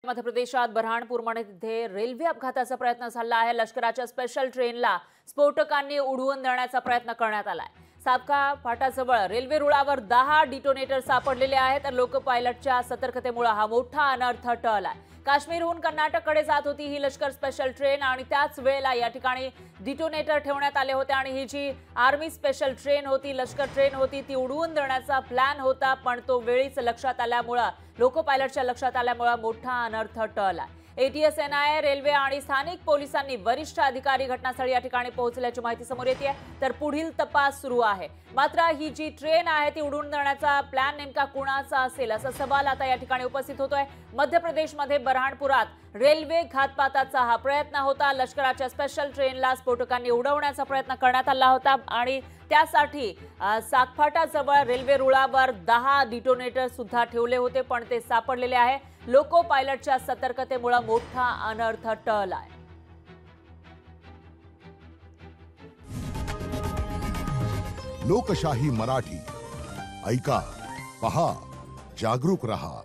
मध्य प्रदेशात बऱ्हाणपूरमध्ये तिथे रेल्वे अपघाताचा प्रयत्न झाला आहे। लष्कराच्या स्पेशल ट्रेनला स्फोटकांनी उडवून देण्याचा प्रयत्न करण्यात आलाय। साबका फाटाजवळ रेल्वे रुळावर 10 डिटोनेटर सापडलेले आहेत। तर लोको पायलटच्या सतर्कतेमुळे हा मोठा अनर्थ टळलाय। काश्मीरहून कर्नाटककडे जात होती ही लष्कर स्पेशल ट्रेन आणि त्याच वेळेला या ठिकाणी डिटोनेटर ठेवण्यात आले होते आणि ही जी आर्मी स्पेशल ट्रेन होती, लष्कर ट्रेन होती, ती उडवून देण्याचा प्लॅन होता, पण तो वेळीच लक्षात आल्यामुळे लोको पायलटच्या लक्षात आल्यामुळे मोठा अनर्थ टळला। एटीएस, एनआयए, रेल्वे आणि स्थानिक पोलिसांनी वरिष्ठ अधिकारी घटनास्थळी या ठिकाणी पोहोचल्याची माहिती समोर येते। तर पुढील तपास सुरू आहे। मात्र ही जी ट्रेन आहे ती उडवून देण्याचा प्लॅन नेमका कुणाचा असेल असा सवाल आता या ठिकाणी उपस्थित होतोय। मध्य प्रदेशमध्ये बऱ्हाणपुरात रेल्वे घातपाताचा हा प्रयत्न होता। लष्कराच्या स्पेशल ट्रेनला स्फोटकांनी उडवण्याचा प्रयत्न करण्यात आला होता आणि त्यासाठी सागफाटाजवळ रेल्वे रुळावर 10 डिटोनेटर सुद्धा ठेवले होते, पण ते सापडलेले आहे। लोको पायलटच्या सतर्कतेमुळे मोठा अनर्थ टळलाय। लोकशाही मराठी ऐका, पहा, जागरूक रहा।